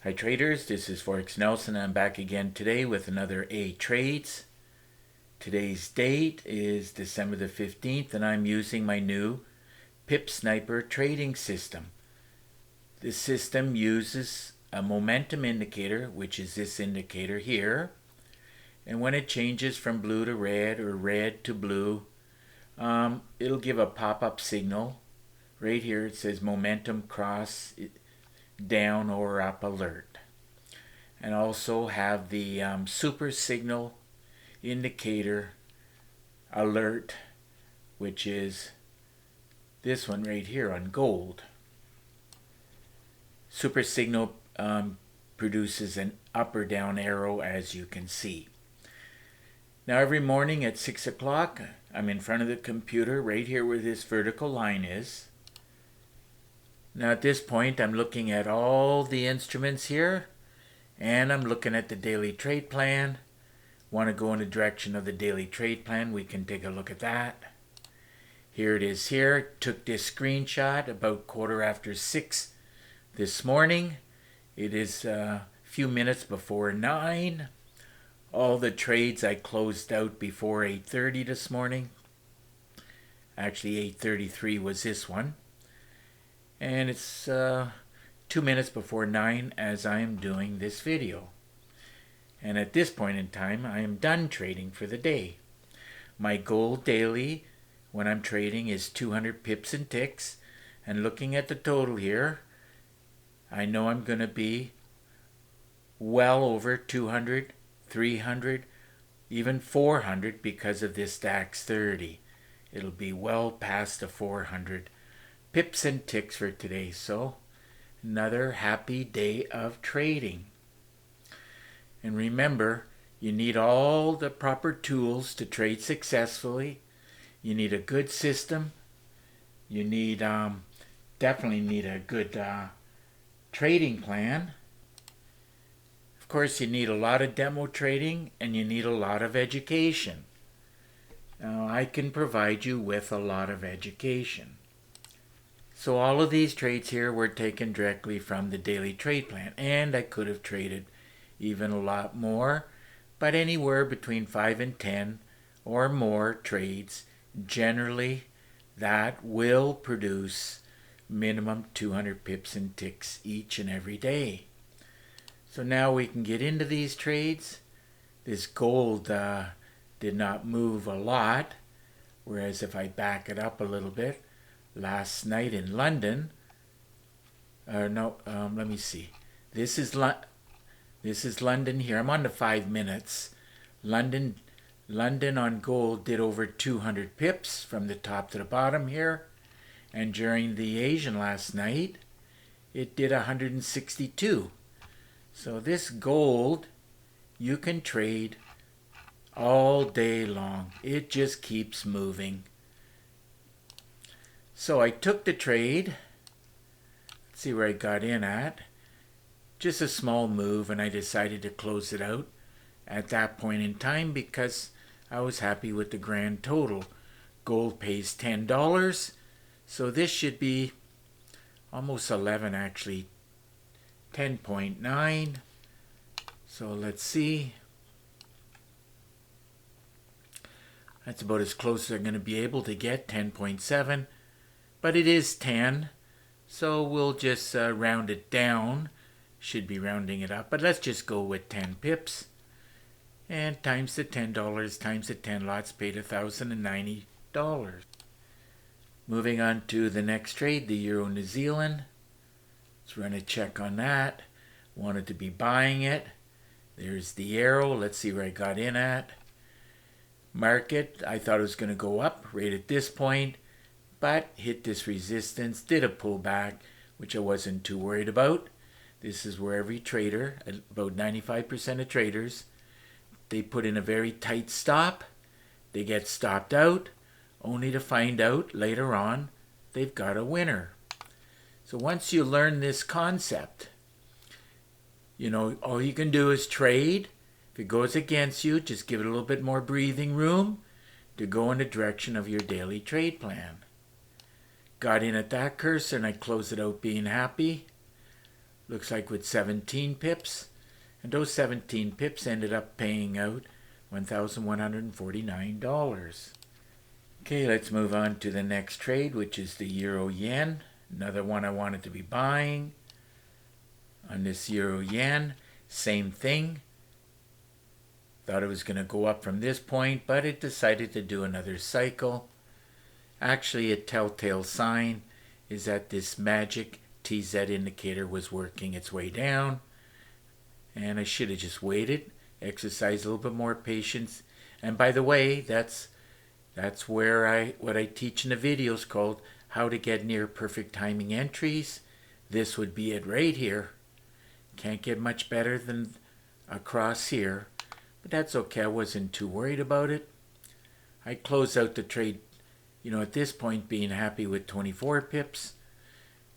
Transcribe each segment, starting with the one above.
Hi traders, this is Forex Nelson. I'm back again today with another A Trades. Today's date is December the 15th and I'm using my new PIP Sniper trading system. This system uses a momentum indicator, which is this indicator here. And when it changes from blue to red or red to blue, it'll give a pop-up signal. Right here it says momentum cross down or up alert, and also have the super signal indicator alert, which is this one right here on gold. Super signal produces an up or down arrow, as you can see. Now every morning at 6 o'clock I'm in front of the computer right here where this vertical line is. Now at this point I'm looking at all the instruments here, and I'm looking at the daily trade plan. Want to go in the direction of the daily trade plan, we can take a look at that. Here it is here. Took this screenshot about 6:15 this morning. It is a few minutes before 9. All the trades I closed out before 8:30 this morning. Actually 8:33 was this one. And it's 2 minutes before 9 as I am doing this video. And at this point in time, I am done trading for the day. My goal daily when I'm trading is 200 pips and ticks. And looking at the total here, I know I'm going to be well over 200, 300, even 400 because of this DAX 30. It'll be well past the 400 pips and ticks for today. So another happy day of trading. And remember, you need all the proper tools to trade successfully. You need a good system. You need definitely need a good trading plan. Of course, you need a lot of demo trading and you need a lot of education. Now, I can provide you with a lot of education. So all of these trades here were taken directly from the daily trade plan, and I could have traded even a lot more, but anywhere between 5 and 10 or more trades, generally that will produce minimum 200 pips and ticks each and every day. So now we can get into these trades. This gold did not move a lot, whereas if I back it up a little bit, last night in London, let me see. This is London here. I'm on the 5 minutes. London on gold did over 200 pips from the top to the bottom here. And during the Asian last night, it did 162. So this gold, you can trade all day long. It just keeps moving. So I took the trade. Let's see where I got in at. Just a small move, and I decided to close it out at that point in time because I was happy with the grand total. Gold pays $10, so this should be almost 11 actually, 10.9. So let's see. That's about as close as I'm going to be able to get, 10.7. But it is 10, so we'll just round it down. Should be rounding it up, but let's just go with 10 pips. And times the $10 times the 10 lots paid $1,090. Moving on to the next trade, the Euro New Zealand. Let's run a check on that. Wanted to be buying it. There's the arrow. Let's see where I got in at. Market, I thought it was going to go up right at this point, but hit this resistance, did a pullback, which I wasn't too worried about. This is where every trader, about 95% of traders, they put in a very tight stop. They get stopped out, only to find out later on they've got a winner. So once you learn this concept, you know, all you can do is trade. If it goes against you, just give it a little bit more breathing room to go in the direction of your daily trade plan. Got in at that cursor and I closed it out being happy. looks like with 17 pips. And those 17 pips ended up paying out $1,149. Okay, let's move on to the next trade, which is the Euro Yen. Another one I wanted to be buying. On this Euro Yen, same thing. Thought it was going to go up from this point, but it decided to do another cycle. Actually, a telltale sign is that this magic TZ indicator was working its way down. And I should have just waited, exercised a little bit more patience. And by the way, that's where what I teach in the videos called how to get near perfect timing entries. This would be it right here. Can't get much better than across here, but that's okay. I wasn't too worried about it. I closed out the trade, at this point being happy with 24 pips.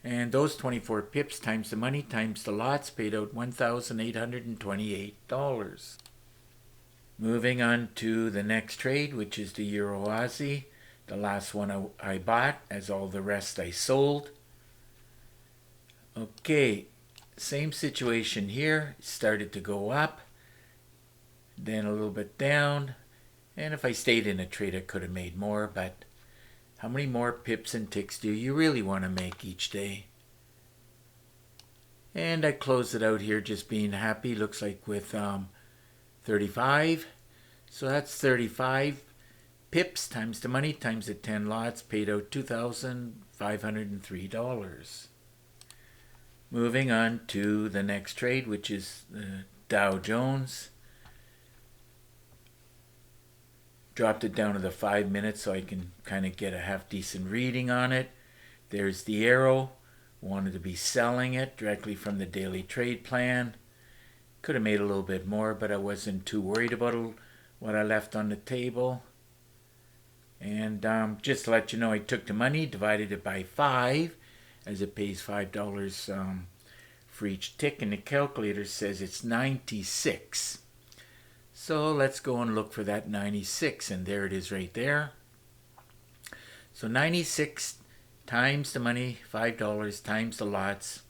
And those 24 pips times the money times the lots paid out $1,828. Moving on to the next trade, which is the Euro Aussie. The last one I bought, as all the rest I sold. Okay, same situation here. Started to go up, then a little bit down. And if I stayed in a trade, I could have made more, but how many more pips and ticks do you really want to make each day? And I closed it out here just being happy. Looks like with 35. So that's 35 pips times the money times the 10 lots paid out $2,503. Moving on to the next trade, which is the Dow Jones. Dropped it down to the 5 minutes so I can kind of get a half decent reading on it. There's the arrow. Wanted to be selling it directly from the daily trade plan. Could have made a little bit more, but I wasn't too worried about what I left on the table. And just to let you know, I took the money, divided it by 5, as it pays $5 for each tick, and the calculator says it's 96. So let's go and look for that 96, and there it is right there. So 96 times the money, $5 times the lots,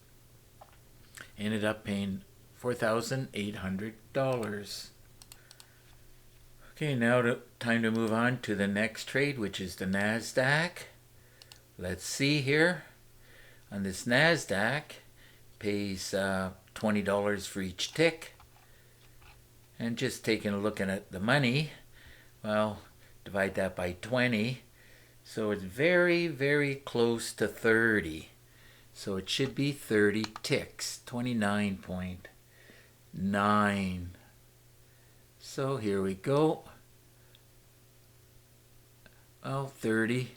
ended up paying $4,800. Okay, now time to move on to the next trade, which is the NASDAQ. Let's see here. On this NASDAQ, pays $20 for each tick. And just taking a look at the money, well, divide that by 20. So it's very, very close to 30. So it should be 30 ticks, 29.9. So here we go. Oh, 30,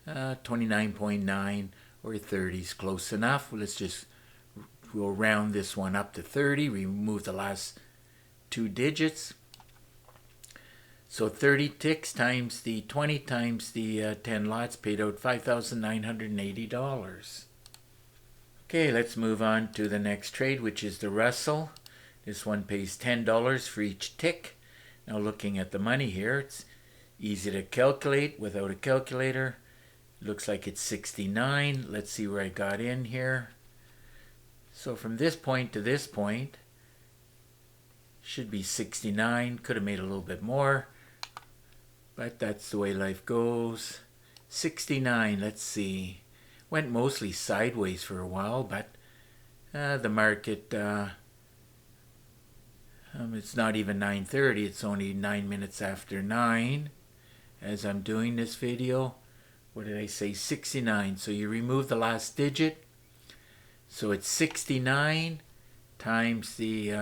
29.9 or 30 is close enough. We'll round this one up to 30, remove the last 2 digits. So 30 ticks times the 20 times the 10 lots paid out $5,980. Okay, let's move on to the next trade, which is the Russell. This one pays $10 for each tick. Now looking at the money here, it's easy to calculate without a calculator. Looks like it's 69. Let's see where I got in here. So from this point to this point, should be 69. Could have made a little bit more, but that's the way life goes. 69, let's see. Went mostly sideways for a while, but the market, it's not even 9:30. It's only 9 minutes after 9 as I'm doing this video. What did I say? 69. So you remove the last digit. So it's 69 times the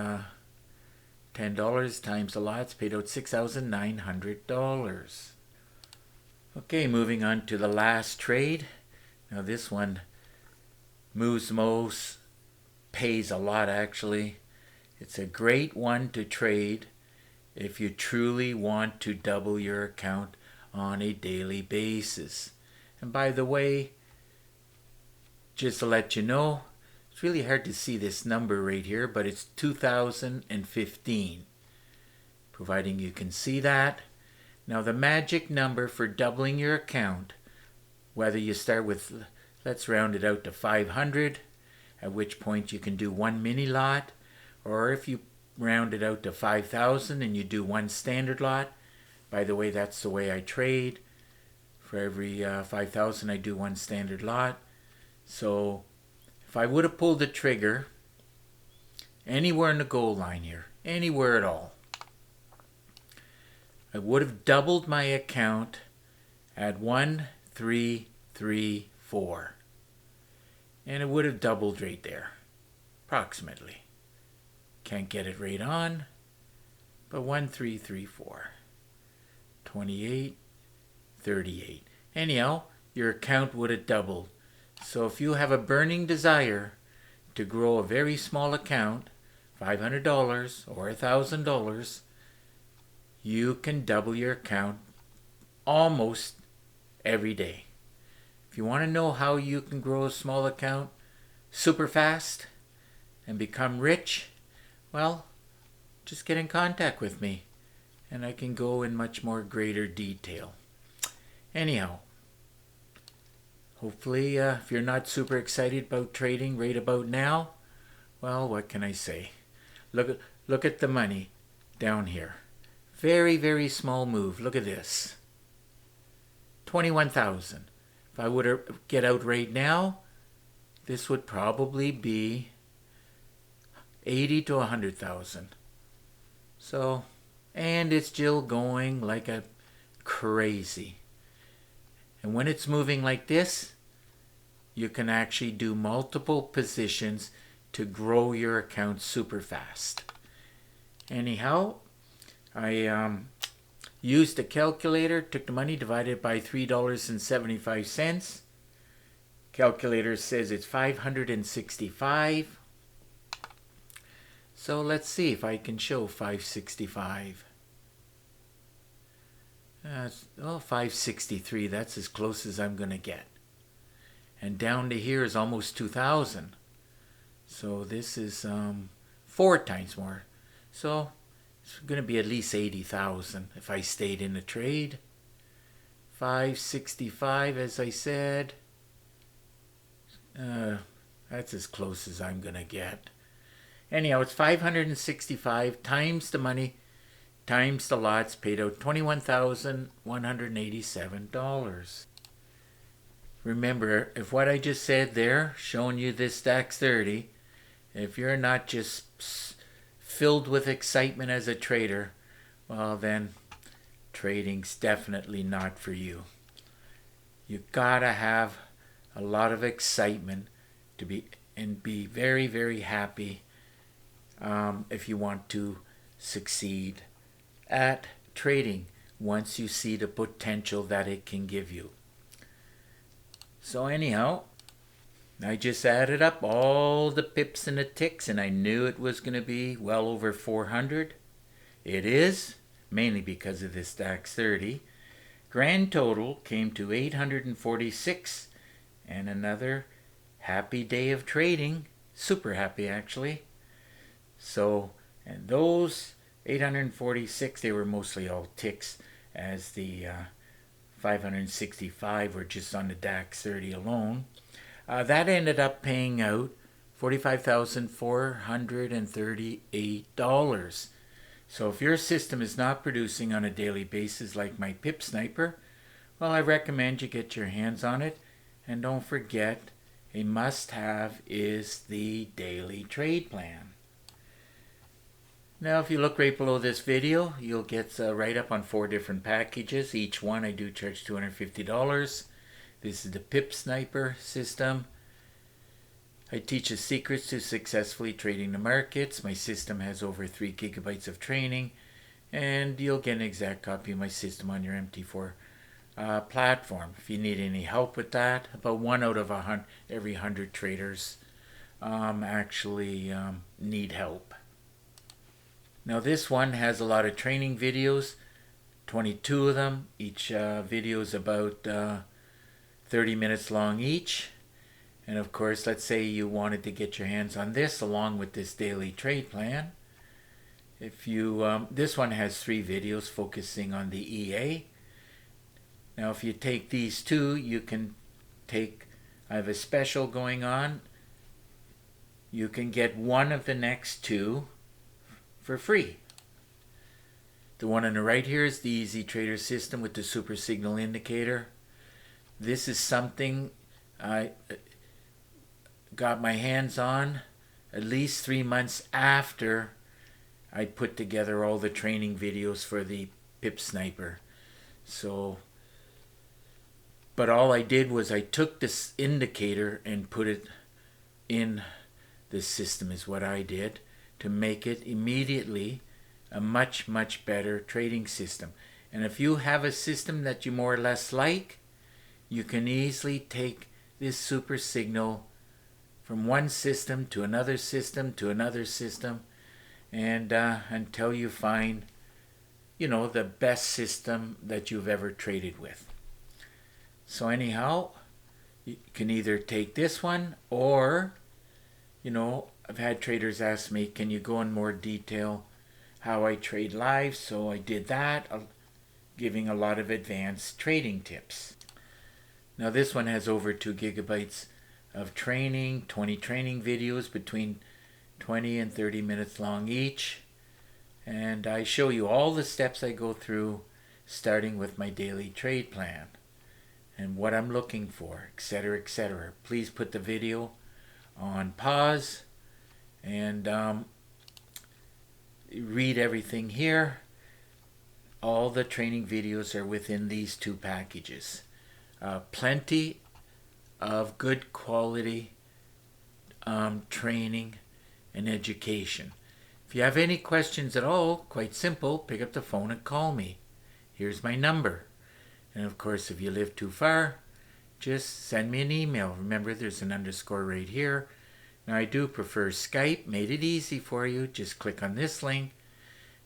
$10 times the lots paid out $6,900. Okay, moving on to the last trade. Now this one moves most, pays a lot actually. It's a great one to trade if you truly want to double your account on a daily basis. And by the way, just to let you know, it's really hard to see this number right here, but it's 2015, providing you can see that. Now the magic number for doubling your account, whether you start with, let's round it out to 500, at which point you can do one mini lot, or if you round it out to 5,000 and you do one standard lot. By the way, that's the way I trade. For every 5,000 I do one standard lot. So if I would have pulled the trigger anywhere in the goal line here, anywhere at all, I would have doubled my account at 1,334. And it would have doubled right there, approximately. Can't get it right on, but 1,334. 28, 38. Anyhow, your account would have doubled. So if you have a burning desire to grow a very small account, $500 or $1,000, you can double your account almost every day. If you want to know how you can grow a small account super fast and become rich, well, just get in contact with me and I can go in much more greater detail. Anyhow, hopefully if you're not super excited about trading right about now, well, what can I say? Look at the money down here. Very, very small move. Look at this. 21,000. If I were to get out right now, this would probably be 80 to 100,000. So, and it's still going like a crazy. And when it's moving like this, you can actually do multiple positions to grow your account super fast. Anyhow, I used a calculator, took the money, divided it by $3.75. Calculator says it's 565. So let's see if I can show 565. 563, that's as close as I'm going to get. And down to here is almost 2,000. So this is 4 times more. So it's going to be at least 80,000 if I stayed in the trade. 565, as I said. That's as close as I'm going to get. Anyhow, it's 565 times the money times the lots, paid out $21,187. Remember, if what I just said there, showing you this DAX 30, if you're not just filled with excitement as a trader, well then, trading's definitely not for you. You gotta have a lot of excitement to be very, very happy if you want to succeed at trading once you see the potential that it can give you. So anyhow, I just added up all the pips and the ticks and I knew it was going to be well over 400. It is, mainly because of this DAX 30. Grand total came to 846 and another happy day of trading. Super happy actually. So, and those 846, they were mostly all ticks, as the 565 were just on the DAX 30 alone. That ended up paying out $45,438. So if your system is not producing on a daily basis like my PIP Sniper, well, I recommend you get your hands on it. And don't forget, a must-have is the daily trade plan. Now, if you look right below this video, you'll get a write-up on 4 different packages. Each one I do charge $250. This is the PIP Sniper system. I teach the secrets to successfully trading the markets. My system has over 3 gigabytes of training. And you'll get an exact copy of my system on your MT4 platform. If you need any help with that, about 1 out of every 100 traders actually need help. Now this one has a lot of training videos, 22 of them. Each video is about 30 minutes long each. And of course, let's say you wanted to get your hands on this along with this daily trade plan. If you, this one has 3 videos focusing on the EA. Now if you take these 2, you can take, I have a special going on. you can get one of the next two for free. The one on the right here is the Easy Trader system with the super signal indicator. This is something I got my hands on at least 3 months after I put together all the training videos for the PIP sniper. But all I did was I took this indicator and put it in this system is what I did to make it immediately a much, much better trading system. And if you have a system that you more or less like, you can easily take this super signal from one system to another system to another system, and until you find, the best system that you've ever traded with. So anyhow, you can either take this one, or, I've had traders ask me, can you go in more detail how I trade live? So I did that, giving a lot of advanced trading tips. Now this one has over 2 gigabytes of training, 20 training videos between 20 and 30 minutes long each. And I show you all the steps I go through, starting with my daily trade plan and what I'm looking for, etc., etc. Please put the video on pause and read everything here. All the training videos are within these 2 packages. Plenty of good quality training and education. If you have any questions at all, quite simple, pick up the phone and call me. Here's my number. And of course, if you live too far, just send me an email. Remember, there's an underscore right here. Now, I do prefer Skype. Made it easy for you. Just click on this link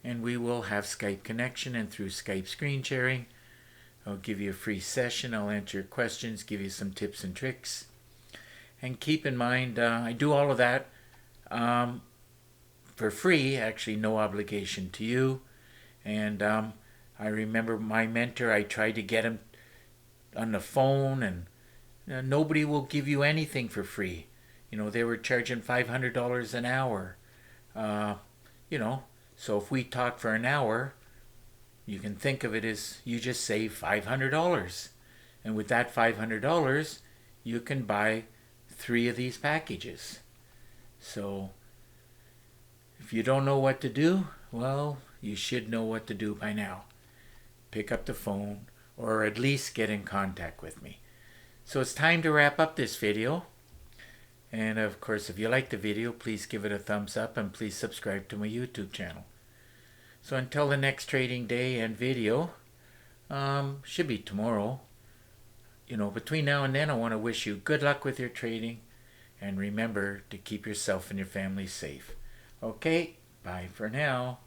and we will have Skype connection, and through Skype screen sharing, I'll give you a free session. I'll answer your questions, give you some tips and tricks. And keep in mind, I do all of that for free, actually no obligation to you. And I remember my mentor, I tried to get him on the phone, and nobody will give you anything for free. They were charging $500 an hour. So if we talk for an hour, you can think of it as you just save $500. And with that $500, you can buy 3 of these packages. So if you don't know what to do, well, you should know what to do by now. Pick up the phone, or at least get in contact with me. So it's time to wrap up this video. And of course, if you like the video, please give it a thumbs up and please subscribe to my YouTube channel. So until the next trading day and video, should be tomorrow. Between now and then, I want to wish you good luck with your trading, and remember to keep yourself and your family safe. Okay, bye for now.